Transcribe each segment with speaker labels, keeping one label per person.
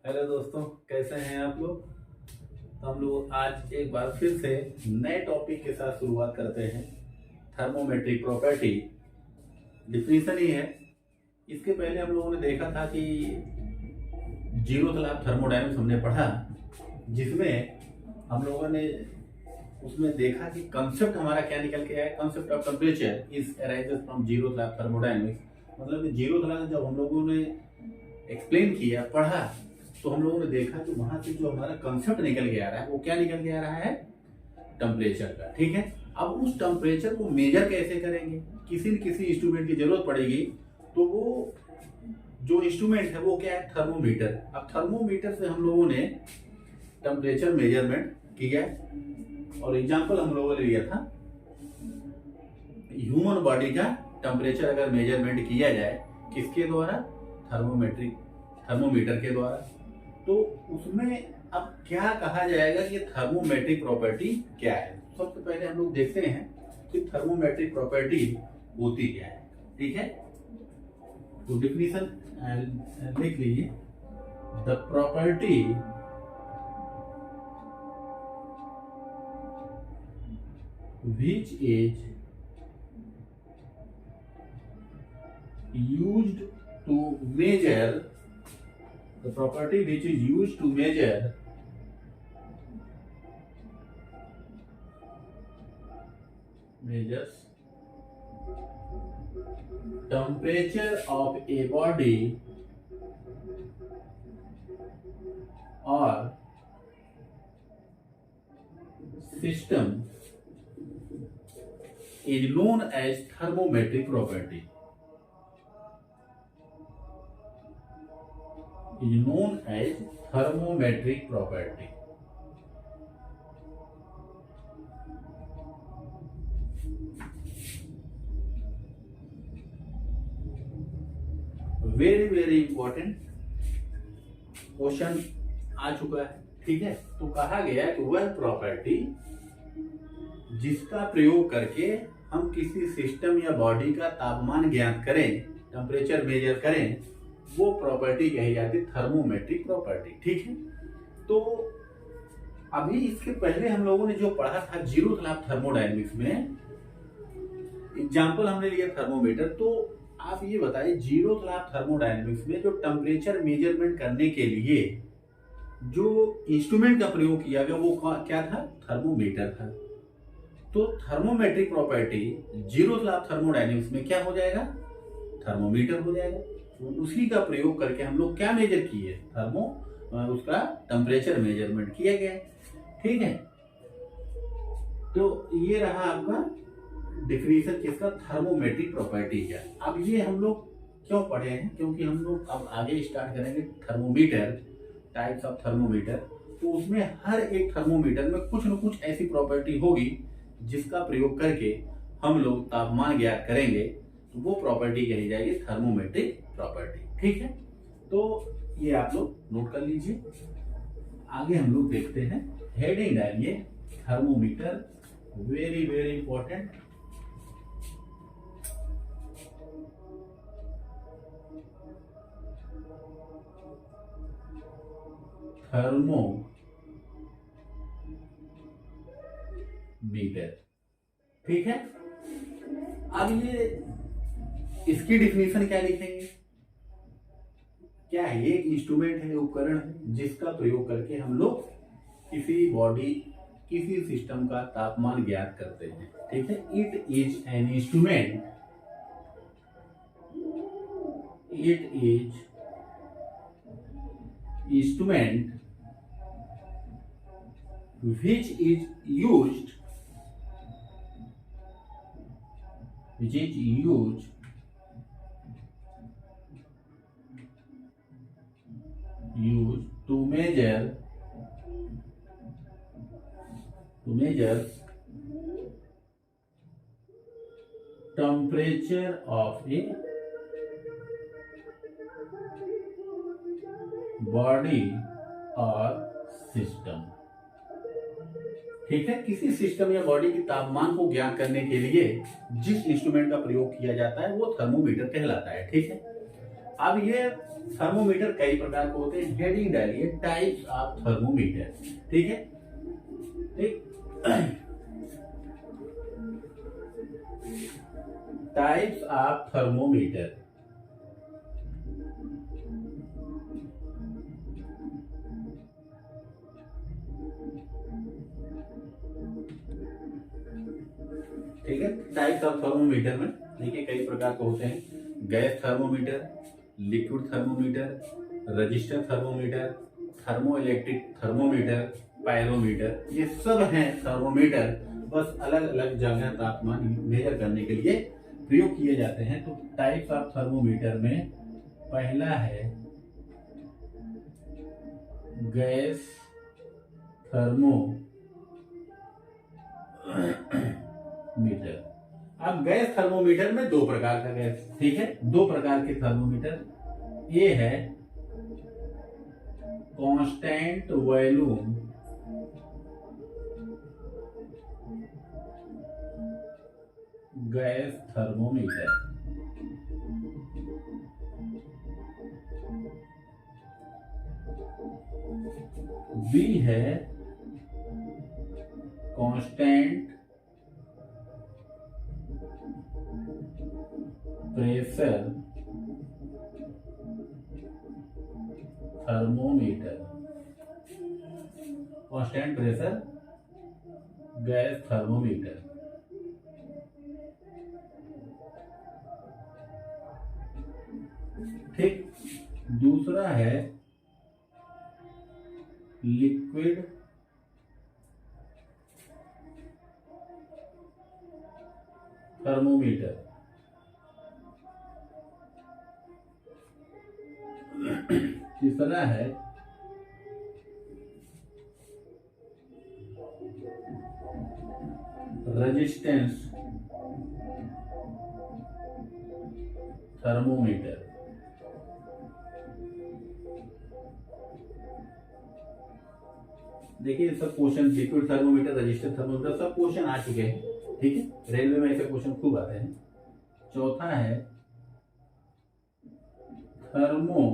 Speaker 1: Hello दोस्तों, कैसे हैं आप लोग। तो हम लोग आज एक बार फिर से नए टॉपिक के साथ शुरुआत करते हैं। थर्मोमेट्रिक प्रॉपर्टी डिफिनीशन ही है। इसके पहले हम लोगों ने देखा था कि जीरो तलाब थर्मोडायनेमिक्स हमने पढ़ा, जिसमें हम लोगों ने उसमें देखा कि कंसेप्ट हमारा क्या निकल के आया। Concept of temperature is arises from zero तलाब थर्मोडायनेमिक्स। मतलब कि जीरो तलाब जब हम लोगों ने एक्सप्लेन किया, पढ़ा, तो हम लोगों ने देखा कि वहां से जो हमारा कंसेप्ट निकल के आ रहा है वो क्या निकल के आ रहा है, टेम्परेचर का। ठीक है, अब उस टेम्परेचर को मेजर कैसे करेंगे, किसी न किसी इंस्ट्रूमेंट की जरूरत पड़ेगी। तो वो जो इंस्ट्रूमेंट है वो क्या है, थर्मोमीटर। अब थर्मोमीटर से हम लोगों ने टेम्परेचर मेजरमेंट किया और एग्जाम्पल हम लोगों ने लिया था ह्यूमन बॉडी का टेम्परेचर अगर मेजरमेंट किया जाए किसके द्वारा, थर्मोमीटर के द्वारा। तो उसमें अब क्या कहा जाएगा कि थर्मोमेट्रिक प्रॉपर्टी क्या है। सबसे पहले हम लोग देखते हैं कि थर्मोमेट्रिक प्रॉपर्टी होती क्या है। ठीक है, तो डिफिनीशन लिख लीजिए। The property which is used to measure the property which is used to measures temperature of a body or system is known as thermometric property. Is known as thermometric property. Very important question आ चुका है। ठीक है, तो कहा गया है कि वह प्रॉपर्टी जिसका प्रयोग करके हम किसी सिस्टम या बॉडी का तापमान ज्ञात करें, टेम्परेचर मेजर करें, वो प्रॉपर्टी कही जाती है थर्मोमेट्रिक प्रॉपर्टी। ठीक है, तो अभी इसके पहले हम लोगों ने जो पढ़ा था जीरो तलाब थर्मोडायनेमिक्स में, एग्जाम्पल हमने लिया थर्मोमीटर। तो आप ये बताइए जीरो तलाब थर्मोडायनेमिक्स में जो टेम्परेचर मेजरमेंट करने के लिए जो इंस्ट्रूमेंट का प्रयोग किया गया वो क्या था, थर्मोमीटर था। तो थर्मोमेट्रिक प्रॉपर्टी जीरो तलाब थर्मोडायनेमिक्स में क्या हो जाएगा, थर्मोमीटर हो जाएगा। तो उसी का प्रयोग करके हम लोग क्या मेजर किए, उसका टेम्परेचर मेजरमेंट किया गया। ठीक है, तो ये रहा आपका डिफिनीशन किसका, थर्मोमेट्रिक प्रॉपर्टी का। अब ये हम लोग क्यों पढ़े हैं, क्योंकि हम लोग अब आगे स्टार्ट करेंगे थर्मोमीटर, टाइप्स ऑफ थर्मोमीटर। तो उसमें हर एक थर्मोमीटर में कुछ न कुछ ऐसी प्रॉपर्टी होगी जिसका प्रयोग करके हम लोग तापमान ज्ञात करेंगे, तो वो प्रॉपर्टी कही जाएगी थर्मोमेट्रिक प्रॉपर्टी। ठीक है, तो ये आप लोग नोट कर लीजिए। आगे हम लोग देखते हैं, हेडिंग डालिए थर्मोमीटर, वेरी इंपॉर्टेंट। थर्मोमीटर। ठीक है, अब ये इसकी डिफिनीशन क्या लिखेंगे, क्या है, ये एक इंस्ट्रूमेंट है, उपकरण है जिसका प्रयोग करके हम लोग किसी बॉडी, किसी सिस्टम का तापमान ज्ञात करते हैं। ठीक है, it is an instrument, it is instrument which is used to measure temperature of a body or system। ठीक है, किसी सिस्टम या बॉडी की तापमान को ज्ञात करने के लिए जिस इंस्ट्रूमेंट का प्रयोग किया जाता है वो थर्मोमीटर कहलाता है। ठीक है, अब ये थर्मोमीटर कई प्रकार के होते हैं, हेडिंग डालिए टाइप्स ऑफ थर्मोमीटर। ठीक है, ठीक। Types of thermometer. ठीक है, टाइप्स ऑफ थर्मोमीटर में देखिए कई प्रकार के होते हैं, gas thermometer, liquid thermometer, register thermometer, thermoelectric thermometer, pyrometer, ये सब हैं थर्मोमीटर, बस अलग अलग जगह तापमान मेजर करने के लिए प्रयोग किए जाते हैं। तो टाइप्स ऑफ थर्मोमीटर में पहला है गैस थर्मोमीटर। अब गैस थर्मोमीटर में दो प्रकार का गैस, ठीक है, दो प्रकार के थर्मोमीटर। ये है constant volume gas thermometer, B है constant pressure thermometer, constant pressure gas thermometer. ठीक, दूसरा है लिक्विड थर्मोमीटर, तीसरा है रेजिस्टेंस थर्मोमीटर। देखिए सब question liquid thermometer, register thermometer सब क्वेश्चन आ चुके हैं। ठीक है, रेलवे में ऐसे क्वेश्चन खूब आते हैं। चौथा है thermo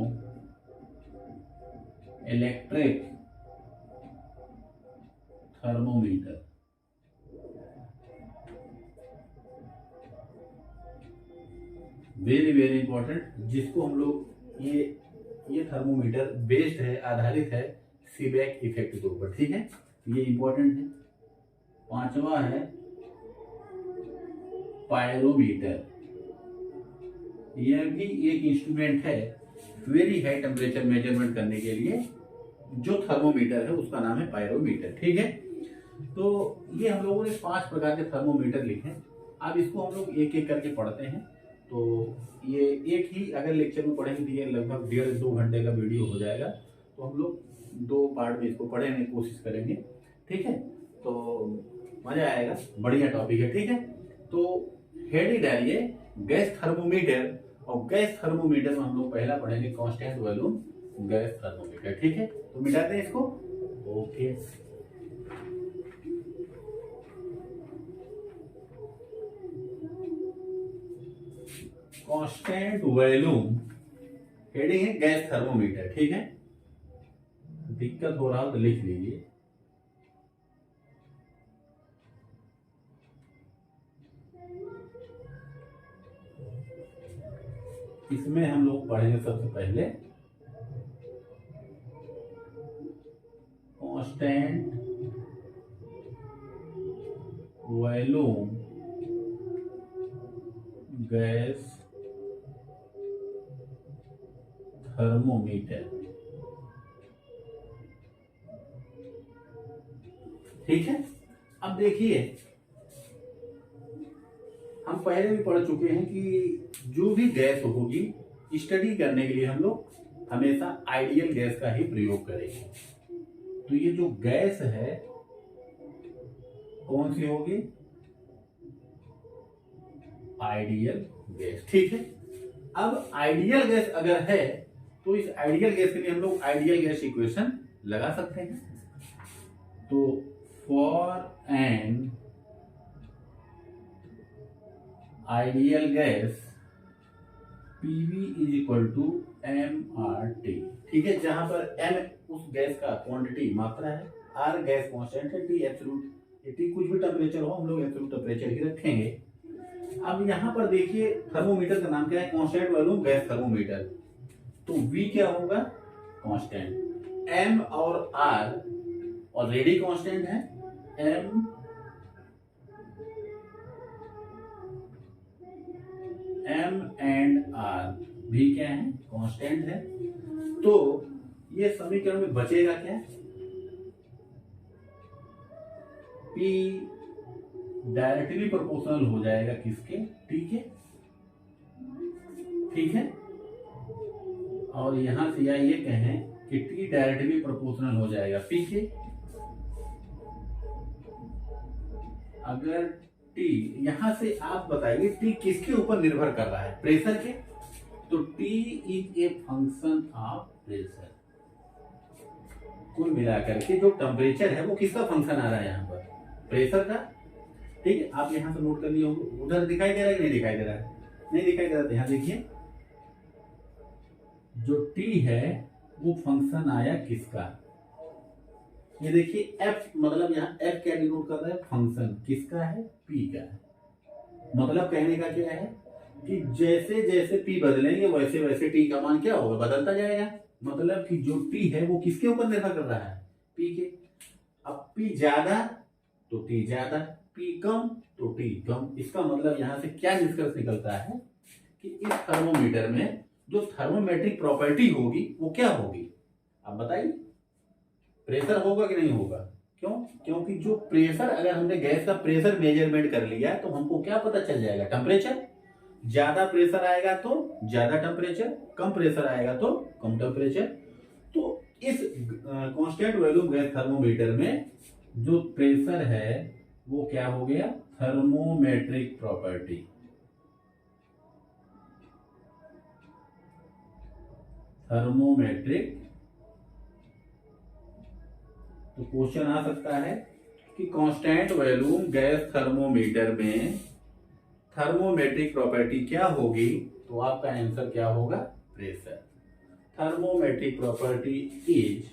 Speaker 1: electric thermometer. Very very important, जिसको हम लोग ये थर्मोमीटर बेस्ड है, आधारित है सीबेक इफेक्ट के ऊपर। ठीक है, ये इंपॉर्टेंट है। पांचवा है पायरोमीटर, यह भी एक इंस्ट्रूमेंट है वेरी हाई टेम्परेचर मेजरमेंट करने के लिए। जो थर्मोमीटर है उसका नाम है पायरोमीटर। ठीक है, तो ये हम लोगों ने 5 प्रकार के थर्मोमीटर लिखे। अब इसको हम लोग एक एक करके पढ़ते हैं। तो ये एक ही अगर लेक्चर में पढ़ेंगे तो ये लगभग 1.5-2 घंटे का वीडियो हो जाएगा। तो हम लोग 2 पार्ट में इसको पढ़ने की कोशिश करेंगे। ठीक है, तो मजा आएगा, बढ़िया टॉपिक है। ठीक है, तो हेडिंग डालिए गैस थर्मोमीटर, और गैस थर्मोमीटर में हम लोग पहला पढ़ेंगे कांस्टेंट वॉल्यूम गैस थर्मोमीटर। ठीक है, तो मिटाते हैं इसको। ओके, कांस्टेंट वॉल्यूम हेडिंग है गैस थर्मोमीटर। ठीक है, दिक्कत हो रहा हो तो लिख लीजिए। इसमें हम लोग पढ़ेंगे सबसे पहले कांस्टेंट वॉल्यूम गैस थर्मोमीटर। ठीक है, अब देखिए हम पहले भी पढ़ चुके हैं कि जो भी गैस होगी स्टडी करने के लिए हम लोग हमेशा आइडियल गैस का ही प्रयोग करेंगे। तो ये जो गैस है कौन सी होगी? Ideal gas. ठीक है, अब आइडियल गैस अगर है तो इस आइडियल गैस के लिए हम लोग आइडियल गैस इक्वेशन लगा सकते हैं। तो for an ideal gas PV is equal to MRT। ठीक है, जहां पर M उस गैस का क्वांटिटी मात्रा है, R गैस कांस्टेंट है, T एब्सोल्यूट, टी कुछ भी टेम्परेचर हो हम लोग एब्सोल्यूट टेम्परेचर ही रखेंगे। अब यहाँ पर देखिए थर्मोमीटर का नाम क्या है, कांस्टेंट वॉल्यूम गैस थर्मोमीटर। तो V क्या होगा, कांस्टेंट। M और R ऑलरेडी कांस्टेंट है, M एंड R भी क्या है, कांस्टेंट है। तो ये समीकरण में बचेगा क्या, P डायरेक्टली प्रोपोर्शनल हो जाएगा किसके, T के। ठीक है, और यहां से या ये कहें कि T डायरेक्टली प्रोपोर्शनल हो जाएगा P के। अगर T, यहां से आप बताइए T किसके ऊपर निर्भर कर रहा है, प्रेशर के। तो T is a function of pressure. कुल मिलाकर के जो टेम्परेचर है वो किसका फंक्शन आ रहा है यहाँ पर, प्रेशर का। ठीक है, आप यहां से नोट कर लिए होंगे। उधर दिखाई दे रहा है कि नहीं दिखाई दे रहा है, नहीं दिखाई दे रहा। तो यहां देखिए जो T है वो फंक्शन आया किसका, ये देखिए F, मतलब यहाँ F क्या डिनोट कर रहा है, फंक्शन किसका है, P का है। मतलब कहने का क्या है कि जैसे जैसे P बदलेंगे वैसे वैसे T का मान क्या होगा, बदलता जाएगा। मतलब कि जो T है वो किसके ऊपर निर्भर कर रहा है, P के। अब P ज्यादा तो T ज्यादा, P कम तो T कम। इसका मतलब यहां से क्या निष्कर्ष निकलता है कि इस थर्मोमीटर में जो थर्मोमेट्रिक प्रॉपर्टी होगी वो क्या होगी, आप बताइए, प्रेशर होगा कि नहीं होगा। क्यों, क्योंकि जो प्रेशर, अगर हमने गैस का प्रेशर मेजरमेंट कर लिया तो हमको क्या पता चल जाएगा, टेम्परेचर। ज्यादा प्रेशर आएगा तो ज्यादा टेम्परेचर, कम प्रेशर आएगा तो कम टेम्परेचर। तो इस कांस्टेंट वॉल्यूम गैस थर्मोमीटर में जो प्रेशर है वो क्या हो गया, थर्मोमेट्रिक प्रॉपर्टी। थर्मोमेट्रिक। तो क्वेश्चन आ सकता है कि कांस्टेंट वॉल्यूम गैस थर्मोमीटर में थर्मोमेट्रिक प्रॉपर्टी क्या होगी, तो आपका आंसर क्या होगा, pressure. Thermometric property is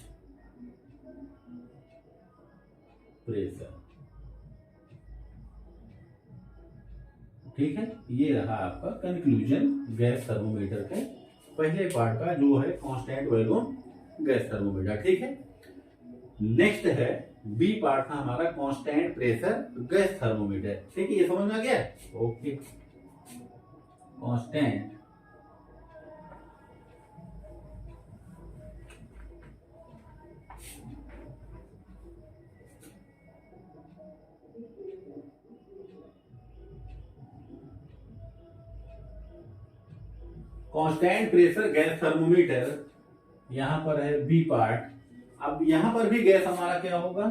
Speaker 1: pressure. ठीक है, ये रहा आपका कंक्लूजन गैस थर्मोमीटर के पहले पार्ट का, जो है कांस्टेंट वॉल्यूम गैस थर्मोमीटर। ठीक है, नेक्स्ट है बी पार्ट था हमारा, कांस्टेंट प्रेशर गैस थर्मोमीटर। ठीक है, ये समझ में आ गया। Okay, constant constant pressure gas thermometer, यहां पर है बी पार्ट। अब यहां पर भी गैस हमारा क्या होगा,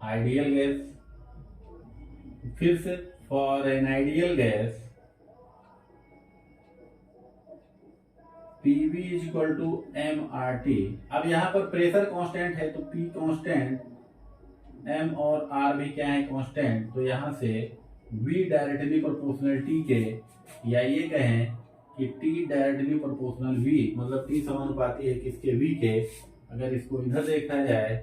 Speaker 1: आइडियल गैस। फिर से for an ideal gas PV is equal to MRT। अब यहां पर प्रेशर कांस्टेंट है तो P कांस्टेंट, M और R भी क्या है, कांस्टेंट। तो यहां से V डायरेक्टली प्रोपोर्शनल T के, या ये कहें कि T डायरेक्टली प्रोपोर्शनल V, मतलब T समानुपाती है किसके, V के। अगर इसको इधर देखा जाए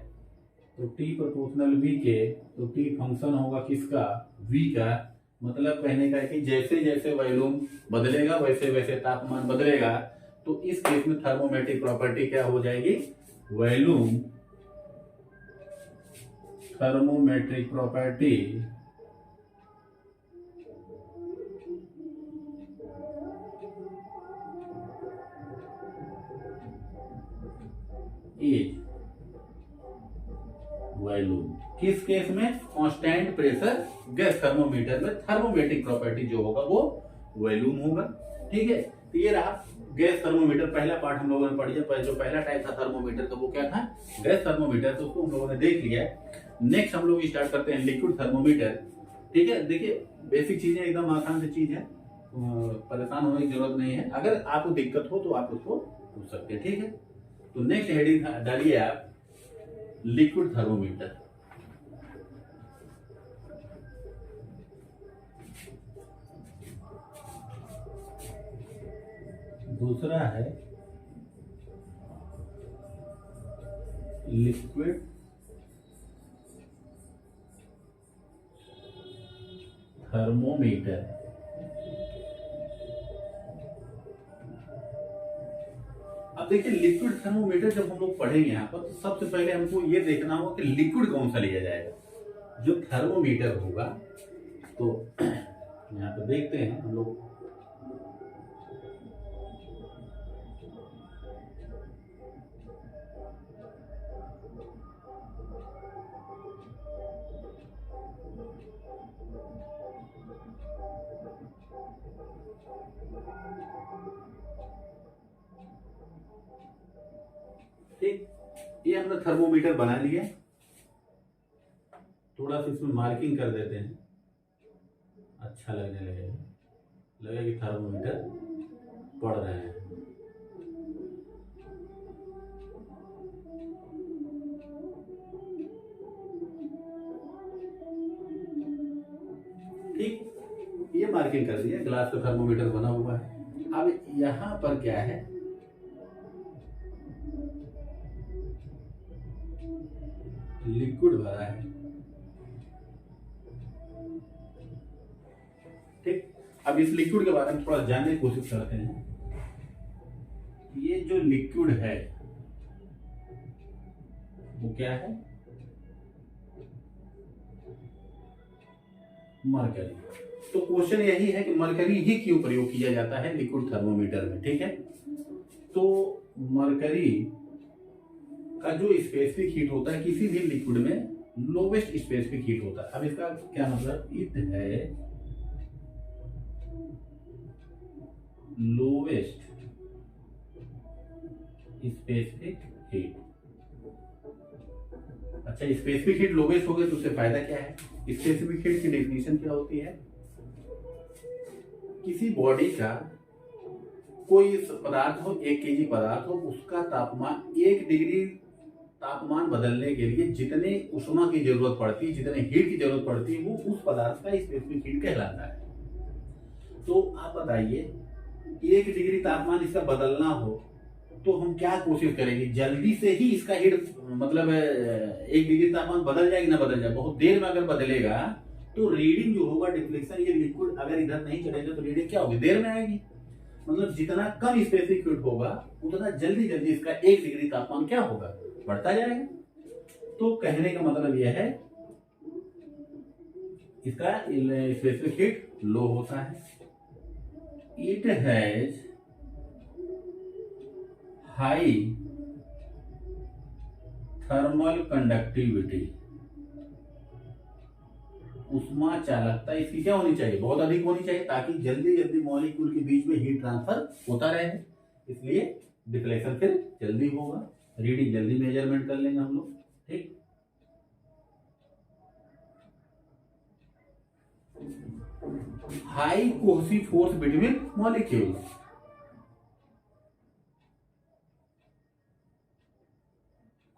Speaker 1: तो T प्रोपोर्शनल V के, तो T फंक्शन होगा किसका, V का। मतलब कहने का है कि जैसे जैसे वॉल्यूम बदलेगा वैसे वैसे तापमान बदलेगा। तो इस केस में थर्मोमेट्रिक प्रॉपर्टी क्या हो जाएगी, volume thermometric property is volume. किस केस में, कांस्टेंट प्रेशर गैस थर्मोमीटर में थर्मोमेट्रिक प्रॉपर्टी जो होगा वो वॉल्यूम होगा। ठीक है, तो ये रहा गैस थर्मोमीटर। पहला पार्ट हम लोगों ने पढ़ लिया, जो पहला टाइप था थर्मोमीटर का वो क्या था, गैस थर्मोमीटर। तो उसको हम लोगों ने देख लिया है। नेक्स्ट हम लोग स्टार्ट करते हैं लिक्विड थर्मोमीटर। ठीक है, देखिए बेसिक चीजें एकदम आसान सी चीज है, परेशान होने की जरूरत नहीं है। अगर आपको दिक्कत हो तो आप उसको पूछ सकते हैं। ठीक है, तो नेक्स्ट हेडिंग डालिए आप, लिक्विड थर्मोमीटर। दूसरा है लिक्विड थर्मोमीटर। अब देखिए लिक्विड थर्मोमीटर जब हम लोग पढ़ेंगे यहाँ पर तो सबसे पहले हमको ये देखना होगा कि लिक्विड कौन सा लिया जाएगा। जो थर्मोमीटर होगा तो यहाँ पर देखते हैं हम लोग, ठीक, ये हमने थर्मोमीटर बना लिया। थोड़ा सा इसमें मार्किंग कर देते हैं, अच्छा लगने लगेगा कि थर्मोमीटर पढ़ रहे हैं। ठीक, ये मार्किंग कर दिया, ग्लास का थर्मोमीटर बना हुआ है। अब यहां पर क्या है, लिक्विड भरा है। ठीक, अब इस लिक्विड के बारे में थोड़ा जानने की कोशिश करते हैं। ये जो लिक्विड है वो क्या है, मरकरी। तो क्वेश्चन यही है कि मरकरी ही क्यों प्रयोग किया जाता है लिक्विड थर्मोमीटर में। ठीक है, तो मरकरी का जो स्पेसिफिक हीट होता है किसी भी लिक्विड में लोवेस्ट स्पेसिफिक हीट होता है। अब इसका क्या मतलब, इट है लोवेस्ट स्पेसिफिक हीट। अच्छा, स्पेसिफिक हीट लोवेस्ट हो गई तो उससे फायदा क्या है। स्पेसिफिक हीट की डेफिनेशन क्या होती है, किसी बॉडी का कोई पदार्थ हो, 1 केजी पदार्थ हो, उसका तापमान 1 डिग्री तापमान बदलने के लिए जितने उष्मा की जरूरत पड़ती है, जितने हीट की जरूरत पड़ती है, वो उस पदार्थ का स्पेसिफिक हीट कहलाता है। तो आप बताइए 1 डिग्री तापमान इसका बदलना हो तो हम क्या कोशिश करेंगे, जल्दी से ही इसका हीट मतलब 1 डिग्री तापमान बदल जाएगी ना बदल जाए, बहुत देर में अगर बदलेगा तो रीडिंग जो होगा डिफ्लेक्शन, ये लिक्विड अगर इधर नहीं चलेगा तो रीडिंग क्या होगी, देर में आएगी। मतलब जितना कम स्पेसिफिक हीट होगा उतना जल्दी जल्दी इसका 1 डिग्री तापमान क्या होगा, बढ़ता जाएगा। तो कहने का मतलब यह है इसका स्पेसिफिक हीट लो होता है। It has high thermal conductivity. उष्मा चालकता इसकी क्या होनी चाहिए, बहुत अधिक होनी चाहिए, ताकि जल्दी जल्दी मॉलिक्यूल के बीच में हीट ट्रांसफर होता रहे। इसलिए डिफ्लेक्शन फिर जल्दी होगा, रीडिंग जल्दी मेजरमेंट कर लेंगे हम लोग। ठीक, high cohesive force between molecules.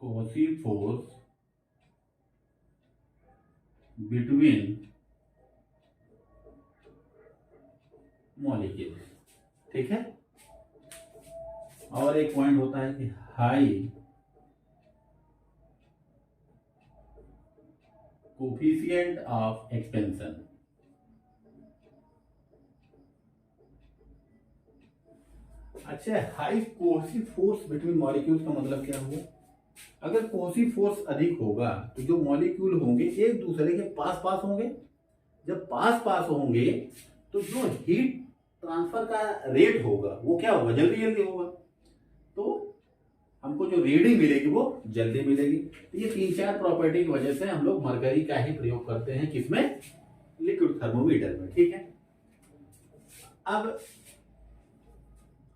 Speaker 1: Cohesive force between molecules. ठीक है, और एक पॉइंट होता है कि हाई कोफिशिएंट ऑफ एक्सपेंशन। अच्छा, high cohesive force between molecules का मतलब क्या हुआ, अगर कोहेसिव फोर्स अधिक होगा तो जो मॉलिक्यूल होंगे एक दूसरे के पास पास होंगे। जब पास पास होंगे तो जो हीट ट्रांसफर का रेट होगा वो क्या होगा, जल्दी जल्दी होगा। तो हमको जो रीडिंग मिलेगी वो जल्दी मिलेगी। तो ये 3-4 प्रॉपर्टी की वजह से हम लोग मरकरी का ही प्रयोग करते हैं, किसमें, लिक्विड थर्मोमीटर में। ठीक है, अब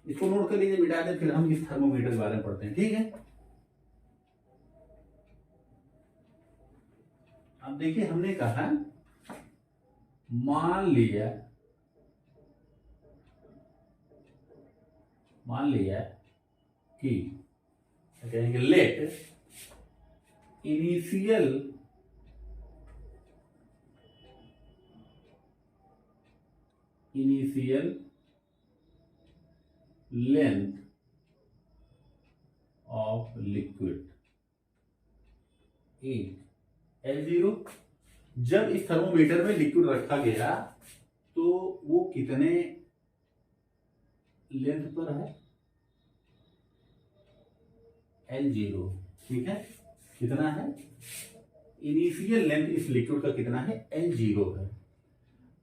Speaker 1: इसको नोट कर लीजिए, मिटा दे, फिर हम इस थर्मोमीटर के बारे में पढ़ते हैं। ठीक है, अब देखिए हमने कहा मान लिया कि कहेंगे let initial length of liquid is L0। जब इस थर्मोमीटर में लिक्विड रखा गया तो वो कितने लेंथ पर है, L0। ठीक है, कितना है इनिशियल लेंथ इस लिक्विड का, कितना है L0 है।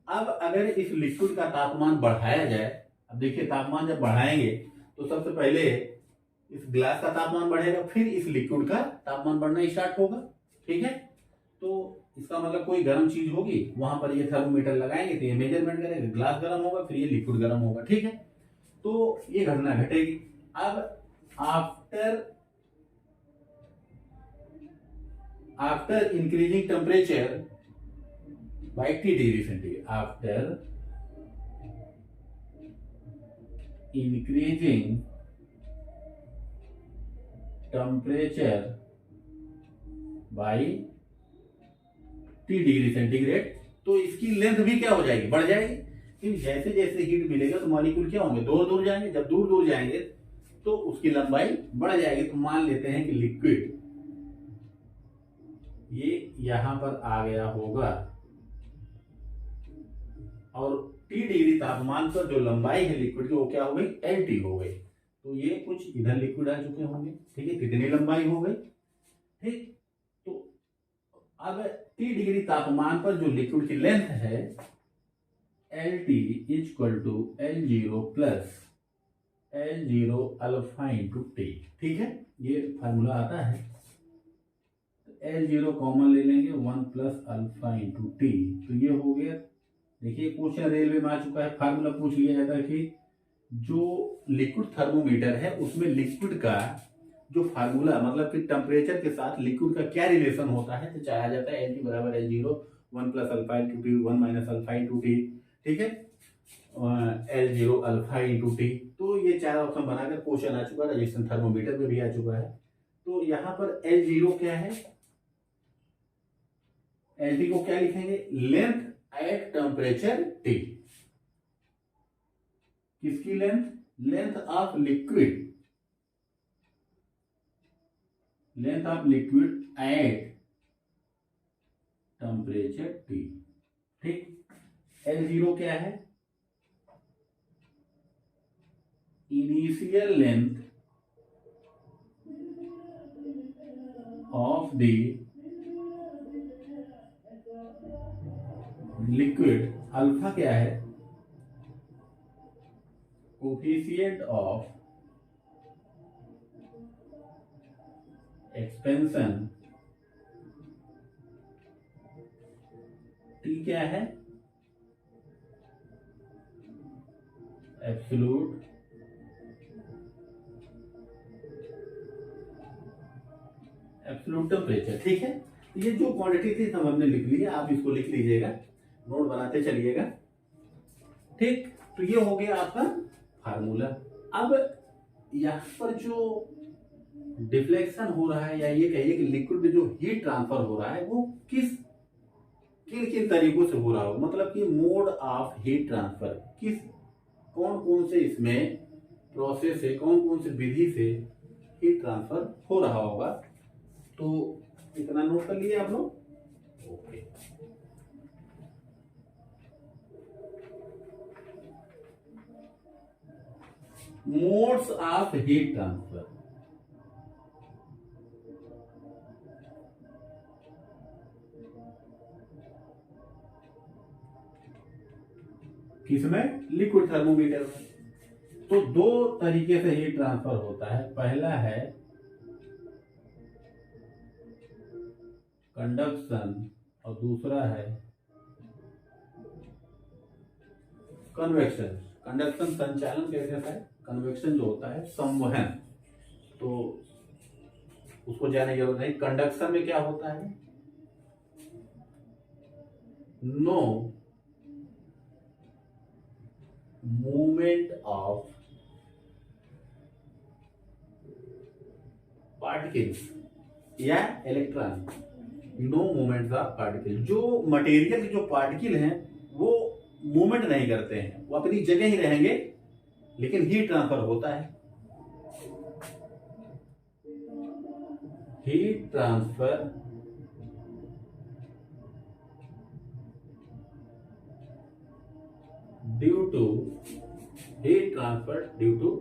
Speaker 1: अब अगर इस लिक्विड का तापमान बढ़ाया जाए, अब देखिए तापमान जब बढ़ाएंगे तो सबसे पहले इस ग्लास का तापमान बढ़ेगा, फिर इस लिक्विड का तापमान बढ़ना स्टार्ट होगा। ठीक है, तो इसका मतलब कोई गर्म चीज होगी, वहां पर ये थर्मोमीटर लगाएंगे तो ये मेजरमेंट करेगा, ग्लास गर्म होगा, फिर ये लिक्विड गर्म होगा। ठीक है, तो ये घटना घटेगी। अब after increasing temperature by T degree centigrade, after increasing temperature by T degree centigrade, तो इसकी लेंथ भी क्या हो जाएगी, बढ़ जाएगी। क्योंकि जैसे जैसे हीट मिलेगा तो मॉलिक्यूल क्या होंगे, दूर दूर जाएंगे। जब दूर दूर जाएंगे तो उसकी लंबाई बढ़ जाएगी। तो मान लेते हैं कि लिक्विड ये यहां पर आ गया होगा और T डिग्री तापमान पर जो लंबाई है लिक्विड की वो क्या हो गई, LT हो गई। तो ये कुछ इधर लिक्विड आ चुके होंगे। ठीक है, कितनी लंबाई हो गई। ठीक, तो अब T डिग्री तापमान पर जो लिक्विड की लेंथ है LT equal to L0 plus L0 alpha into T। ठीक है, ये फार्मूला आता है। L0 कॉमन ले लेंगे, 1 प्लस अल्फा इंटू T। तो ये हो गया, देखिए क्वेश्चन रेलवे में आ चुका है। फार्मूला पूछ लिया जाता है कि जो लिक्विड थर्मोमीटर है उसमें लिक्विड का जो फार्मूला, मतलब कि टेम्परेचर के साथ लिक्विड का क्या रिलेशन होता है, तो चाहा जाता है LT बराबर L0 1 plus alpha into T 1 minus alpha into T। ठीक है, L0 अल्फा इंटू T। तो ये चार ऑप्शन बनाकर क्वेश्चन आ चुका है, रजिस्टर थर्मोमीटर में भी आ चुका है। तो यहाँ पर L0 क्या है, LT को क्या लिखेंगे, लेंथ एट टेम्परेचर T। किसकी length, length of liquid, length of liquid at temperature T। ठीक, L0 क्या है, initial length of the liquid, alpha क्या है, कोफिशिएंट ऑफ एक्सपेंशन, T क्या है, एब्सोल्यूट टेम्परेचर। ठीक है, ये जो क्वांटिटी थी सब हमने लिख ली है, आप इसको लिख लीजिएगा, नोट बनाते चलिएगा। ठीक, तो ये हो गया आपका फार्मूला। अब यहां पर जो डिफ्लेक्शन हो रहा है, या ये कहिए कि लिक्विड में जो हीट ट्रांसफर हो रहा है वो किन किन तरीकों से हो रहा होगा, मतलब कि मोड ऑफ हीट ट्रांसफर, किस कौन कौन से इसमें प्रोसेस है, कौन कौन से विधि से हीट ट्रांसफर हो रहा होगा। तो इतना नोट कर लिए आप लोग। Okay, modes of heat transfer, किसमें, लिक्विड थर्मोमीटर में। तो दो तरीके से हीट ट्रांसफर होता है, पहला है कंडक्शन और दूसरा है कन्वेक्शन। कंडक्शन संचालन कैसे है, कन्वेक्शन जो होता है संवहन, तो उसको जानने की जरूरत नहीं। कंडक्शन में क्या होता है, नो मूवमेंट ऑफ पार्टिकल्स या electron, no movement of particle. जो मटेरियल के जो पार्टिकल हैं वो मूवमेंट नहीं करते हैं, वो अपनी जगह ही रहेंगे, लेकिन हीट ट्रांसफर होता है। Heat transfer due to heat transfer due to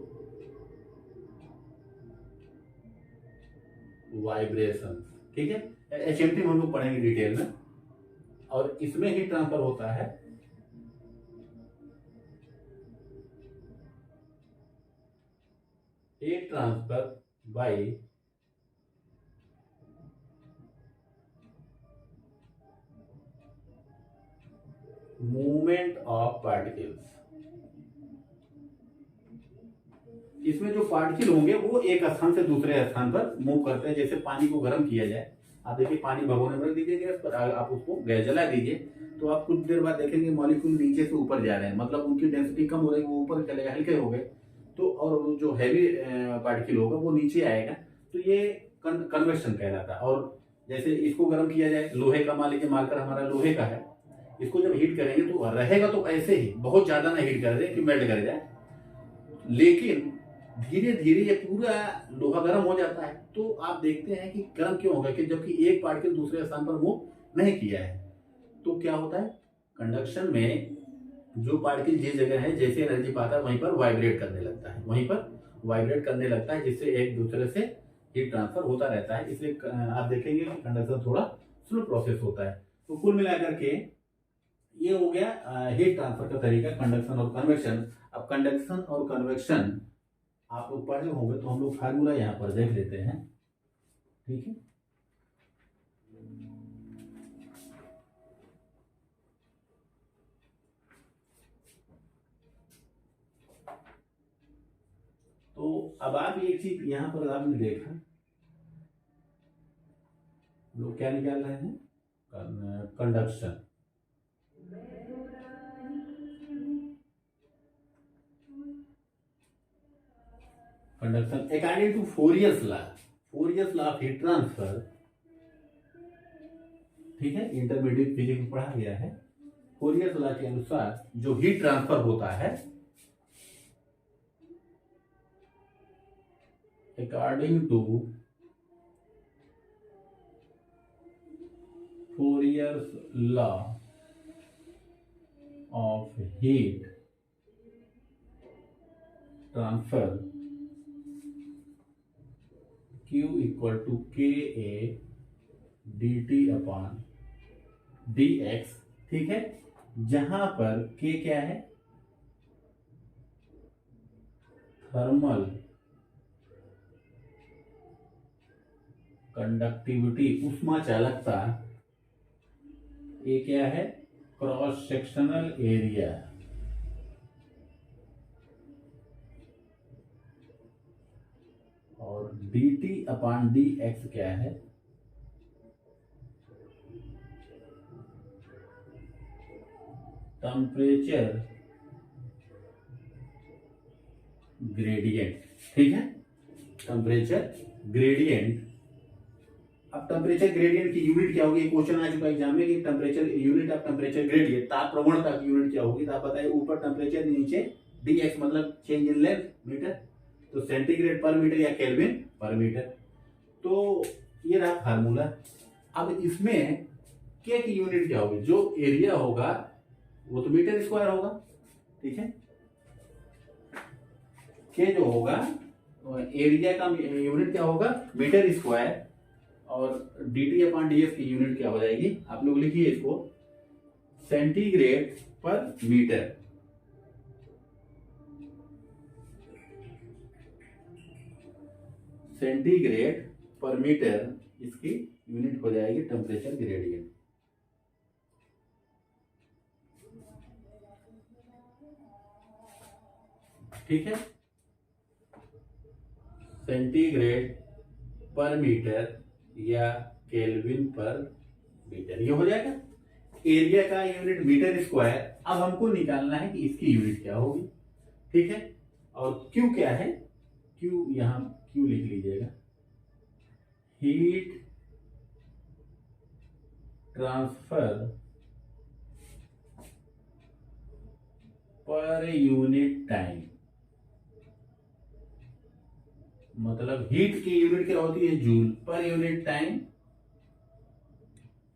Speaker 1: vibration. ठीक है, एचएमटी में हम लोग पढ़ेंगे डिटेल में। और इसमें हीट ट्रांसफर होता है heat transfer by movement of particles. इसमें जो पार्टिकल होंगे वो एक स्थान से दूसरे स्थान पर मूव करते हैं। जैसे पानी को गर्म किया जाए, आप देखिए पानी भगोने में रख दीजिए गैस पर, आप उसको गैस जला दीजिए तो आप कुछ देर बाद देखेंगे मॉलिक्यूल नीचे से ऊपर जा रहे हैं, मतलब उनकी डेंसिटी कम हो रही है, वो ऊपर चले गए, हल्के हो गए। तो और जो हैवी पार्टिकल होगा वो नीचे आएगा, तो ये कन्वेक्शन कहलाता है। और जैसे इसको गर्म किया जाए, लोहे का मान लीजिए मार्कर हमारा लोहे का है, इसको जब हीट करेंगे तो रहेगा तो ऐसे ही, बहुत ज्यादा ना हीट कर दे कि मेल्ट कर जाए, लेकिन धीरे धीरे ये पूरा लोहा गर्म हो जाता है। तो आप देखते हैं कि गर्म क्यों होगा, कि जबकि एक पार्टिकल दूसरे स्थान पर मूव नहीं किया है। तो क्या होता है, कंडक्शन में जो पार्टिकल जिस जगह है जैसे एनर्जी पाता है वहीं पर वाइब्रेट करने लगता है, वहीं पर वाइब्रेट करने लगता है, जिससे एक दूसरे से हीट ट्रांसफर होता रहता है। इसलिए आप देखेंगे कि कंडक्शन थोड़ा स्लो प्रोसेस होता है। तो कुल मिलाकर के ये हो गया हीट ट्रांसफर का तरीका, कंडक्शन और कन्वेक्शन। अब कंडक्शन और कन्वेक्शन आप लोग पढ़े होंगे, तो हम लोग फार्मूला यहाँ पर देख लेते हैं। ठीक है, तो अब आप एक चीज यहाँ पर आपने देखा, लोग क्या निकाल रहे हैं, conduction. Conduction according to Fourier's law of heat transfer. ठीक है, इंटरमीडिएट फिजिक्स में पढ़ा गया है। फोरियर्स लॉ के अनुसार जो हीट ट्रांसफर होता है according to Fourier's law of heat transfer Q equal to K A D T upon D X. ठीक है, जहां पर K क्या है, थर्मल कंडक्टिविटी, उष्मा चालकता। ए क्या है, क्रॉस सेक्शनल एरिया। और D T upon D x क्या है, टेम्परेचर ग्रेडियंट। ठीक है, टेम्परेचर ग्रेडियंट। अब टेम्परेचर ग्रेडियंट की यूनिट क्या होगी, क्वेश्चन आ चुका एग्जाम में कि temperature unit of temperature gradient, ताप प्रवणता की यूनिट क्या होगी। तो आप बताइए, ऊपर टेम्परेचर, नीचे डी एक्स मतलब चेंज इन लेंथ मीटर, तो सेंटीग्रेड पर मीटर या केल्विन पर मीटर। तो ये रहा फार्मूला। अब इसमें के की यूनिट क्या होगी, जो एरिया होगा वो तो मीटर स्क्वायर होगा। ठीक है, के जो होगा एरिया का यूनिट क्या होगा, मीटर स्क्वायर। और D T upon D S की यूनिट क्या हो जाएगी, आप लोग लिखिए इसको, सेंटीग्रेड पर मीटर। सेंटीग्रेड पर मीटर इसकी यूनिट हो जाएगी टेम्परेचर ग्रेडियंट। ठीक है, सेंटीग्रेड पर मीटर या केल्विन पर मीटर, ये हो जाएगा। एरिया का यूनिट मीटर स्क्वायर। अब हमको निकालना है कि इसकी यूनिट क्या होगी। ठीक है, और क्यू क्या है, क्यू यहां क्यू लिख लीजिएगा, heat transfer per unit time. मतलब हीट की यूनिट क्या होती है, जूल पर यूनिट टाइम,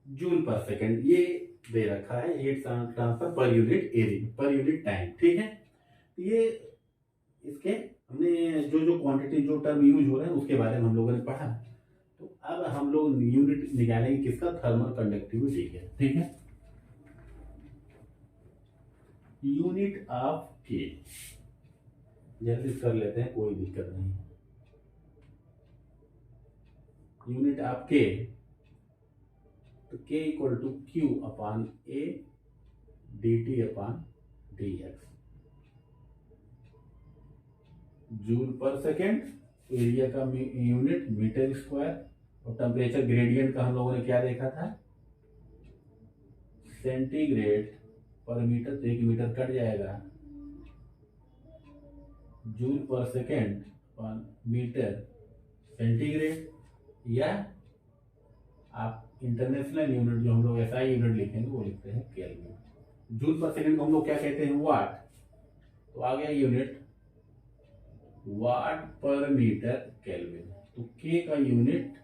Speaker 1: जूल पर सेकंड, ये दे रखा है heat transfer per unit area पर यूनिट टाइम। ठीक है, ये इसके हमने जो जो क्वांटिटी जो टर्म यूज हो रहे हैं उसके बारे में हम लोगों ने पढ़ा। तो अब हम लोग यूनिट निकालेंगे किसका, थर्मल कंडक्टिविटी के। ठीक है, यूनिट ऑफ के जल्दी कर लेते हैं, कोई दिक्कत नहीं। यूनिट ऑफ के, तो K equal to Q upon A D T upon D X, joule पर सेकेंड, एरिया का यूनिट मीटर स्क्वायर, और टेम्परेचर ग्रेडियंट का हम लोगों ने क्या देखा था, सेंटीग्रेड पर मीटर, तो 1 मीटर कट जाएगा, जूल पर सेकेंड पर मीटर सेंटीग्रेड, या आप इंटरनेशनल यूनिट जो हम लोग एसआई यूनिट लिखेंगे वो लिखते हैं केल्विन। जूल पर सेकेंड को हम लोग क्या कहते हैं, वाट, तो आ गया यूनिट वाट पर मीटर केल्विन, तो के का यूनिट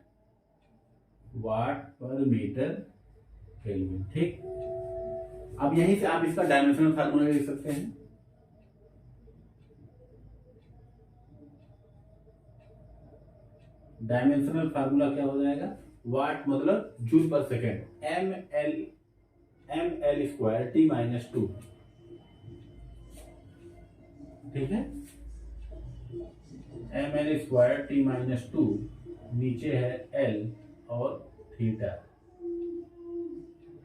Speaker 1: वाट पर मीटर केल्विन। ठीक, अब यहीं से आप इसका डायमेंशनल फार्मूला लिख सकते हैं। डायमेंशनल फार्मूला क्या हो जाएगा, वाट मतलब जूल पर second, M L square T minus 2। ठीक है, M L square T minus 2, नीचे है एल और थीटा।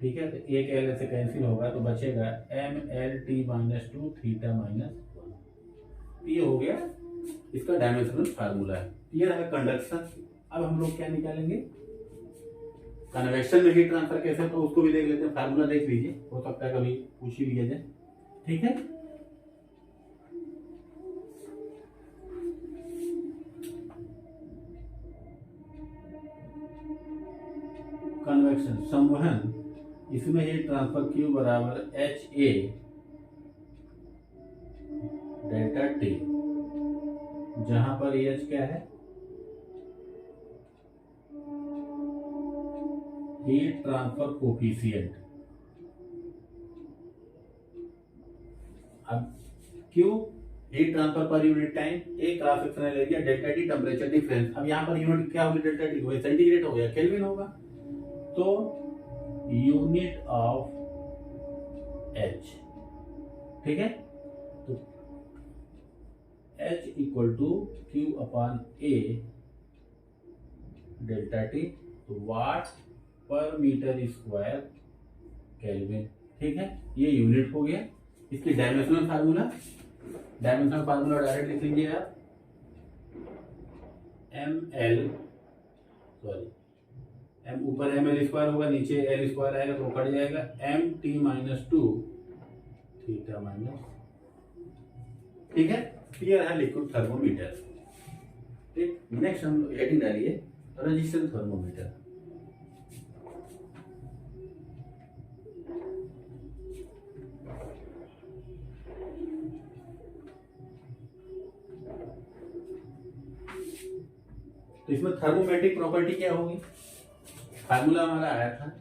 Speaker 1: ठीक है, तो एक एल से कैंसिल होगा तो बचेगा M L T minus 2 theta minus 1। ये हो गया इसका डायमेंशनल फार्मूला है। ये रहा कंडक्शन। अब हम लोग क्या निकालेंगे, कन्वेक्शन में हीट ट्रांसफर कैसे, तो उसको भी देख लेते हैं। फार्मूला देख लीजिए, हो सकता है कभी पूछ ही लिया जाए। ठीक है, कन्वेक्शन संवहन, इसमें हीट ट्रांसफर Q बराबर एच ए डेल्टा टी, जहां पर एच क्या है, हीट ट्रांसफर कोफिशिएंट। अब Q heat transfer per unit time, A cross sectional area, delta T temperature difference. अब यहाँ पर यूनिट क्या होगी, डेल्टा टी हो सेंटीग्रेड हो गया, केल्विन होगा, तो यूनिट ऑफ एच। ठीक है, तो H equal to Q upon A delta T, तो वाट पर मीटर स्क्वायर केल्विन। ठीक है, ये यूनिट हो गया। इसकी डायमेंशनल फार्मूला डायरेक्ट लिख लीजिए आप, एम ऊपर एम एल स्क्वायर होगा, नीचे एल स्क्वायर आएगा तो कट जाएगा, M T minus 2 theta minus. ठीक है, क्लियर है लिक्विड थर्मोमीटर। ठीक, नेक्स्ट हम हेडिंग डालिए रेजिस्टेंस थर्मोमीटर। तो इसमें थर्मोमेट्रिक प्रॉपर्टी क्या होगी, फार्मूला हमारा आया था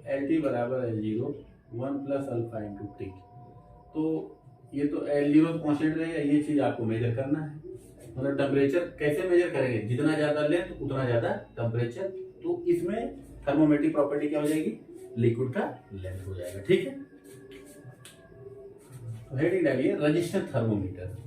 Speaker 1: एल टी बराबर L0 1 plus alpha into T. तो ये तो L0 कॉन्स्टेंट रहेगा, ये चीज आपको मेजर करना है। मतलब टेम्परेचर कैसे मेजर करेंगे, जितना ज्यादा लेंथ उतना ज्यादा टेम्परेचर। तो इसमें थर्मोमेट्रिक प्रॉपर्टी क्या हो जाएगी, लिक्विड का लेंथ हो जाएगा। ठीक है, तो हेडिंग डालिए रेजिस्टेंस थर्मोमीटर।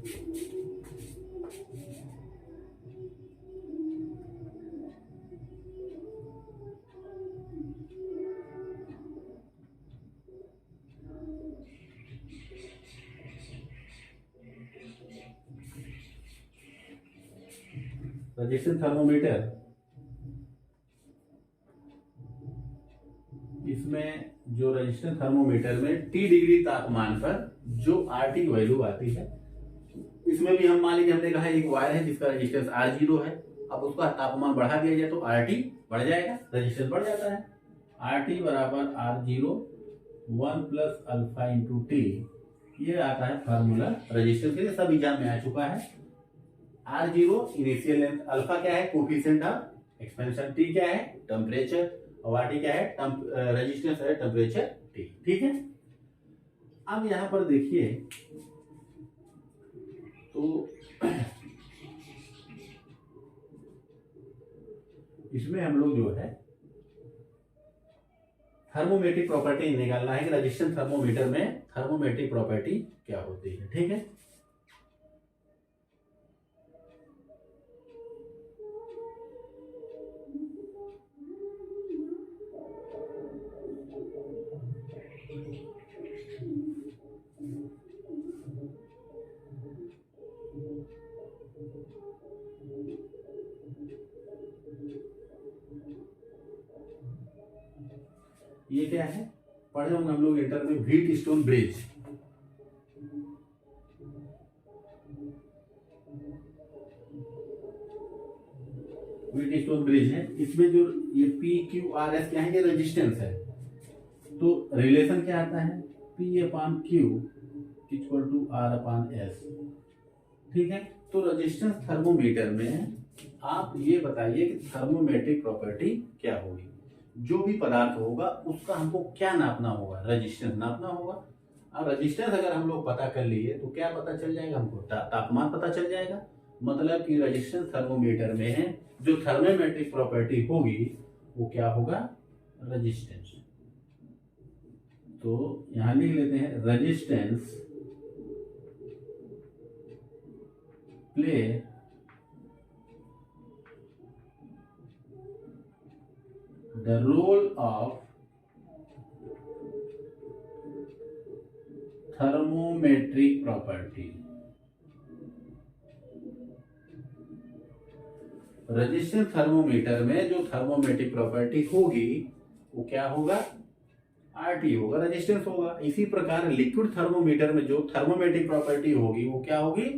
Speaker 1: रेजिस्टेंस थर्मोमीटर, इसमें जो रेजिस्टेंस थर्मोमीटर में T डिग्री तापमान पर जो RT वैल्यू आती है, इसमें भी हम मान लीजिए हमने कहा एक वायर है जिसका रेजिस्टेंस R0 है। अब उसका तापमान बढ़ा दिया जाए तो RT बढ़ जाएगा, रेजिस्टेंस बढ़ जाता है। RT बराबर R0 1 plus alpha into T, ये आता है फार्मूला रेजिस्टेंस के लिए, सब एग्जाम में आ चुका है। R0 इनिशियल लेंथ, अल्फा क्या है कोफिशिएंट ऑफ एक्सपेंशन, T क्या है टेम्परेचर, और RT क्या है रेजिस्टेंस है टेम्परेचर T। ठीक है, अब यहां पर देखिए तो इसमें हम लोग जो है थर्मोमेट्रिक प्रॉपर्टी निकालना है कि रजिस्टेंस थर्मोमीटर में थर्मोमेट्रिक प्रॉपर्टी क्या होती है। ठीक है, ये क्या है पढ़े होंगे हम लोग इंटर में, wheat stone bridge. Wheat stone bridge है, इसमें जो ये PQRS क्या है, ये रेजिस्टेंस है। तो रिलेशन क्या आता है P/Q = R/S। ठीक है, तो रेजिस्टेंस थर्मोमीटर में आप ये बताइए कि थर्मोमेट्रिक प्रॉपर्टी क्या होगी। जो भी पदार्थ होगा उसका हमको क्या नापना होगा, रेजिस्टेंस नापना होगा। अब रेजिस्टेंस अगर हम लोग पता कर लिए तो क्या पता चल जाएगा हमको, तापमान पता चल जाएगा। मतलब कि रेजिस्टेंस थर्मोमीटर में जो थर्मोमेट्रिक प्रॉपर्टी होगी वो क्या होगा, रेजिस्टेंस। तो यहां लिख लेते हैं resistance play the role of thermometric property। Resistance thermometer में जो थर्मोमेट्रिक प्रॉपर्टी होगी वो क्या होगा, RT होगा, रेजिस्टेंस होगा। इसी प्रकार लिक्विड थर्मोमीटर में जो थर्मोमेट्रिक प्रॉपर्टी होगी वो क्या होगी,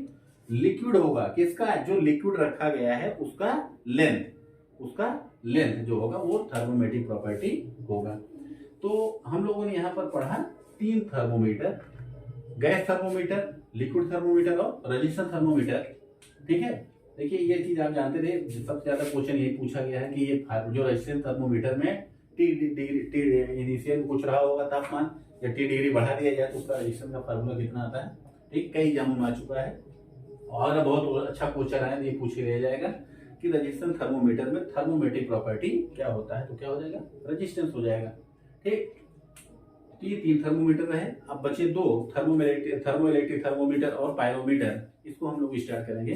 Speaker 1: लिक्विड होगा। किसका, जो लिक्विड रखा गया है उसका लेंथ, उसका लेंथ जो होगा वो थर्मोमेट्रिक प्रॉपर्टी होगा। तो हम लोगों ने यहाँ पर पढ़ा 3 thermometer, gas thermometer, liquid thermometer और रेजिस्टेंस थर्मोमीटर। ठीक है, देखिए ये चीज आप जानते थे, सबसे ज्यादा क्वेश्चन यही पूछा गया है कि ये जो रेजिस्टेंस थर्मोमीटर में T इनिशियल कुछ रहा होगा तापमान, या T डिग्री बढ़ा दिया जाए तो उसका रेजिस्टेंस का फार्मूला कितना आता है। ठीक, कई एग्जाम में आ चुका है और बहुत अच्छा क्वेश्चन है, ये पूछ लिया जाएगा कि रेजिस्टेंस थर्मोमीटर में थर्मोमेट्रिक प्रॉपर्टी क्या होता है, तो क्या हो जाएगा, रेजिस्टेंस हो जाएगा। ठीक, ये 3 थर्मोमीटर रहे, अब बचे 2 थर्मोइलेक्ट्रिक थर्मोमीटर और पायरोमीटर। इसको हम लोग स्टार्ट करेंगे।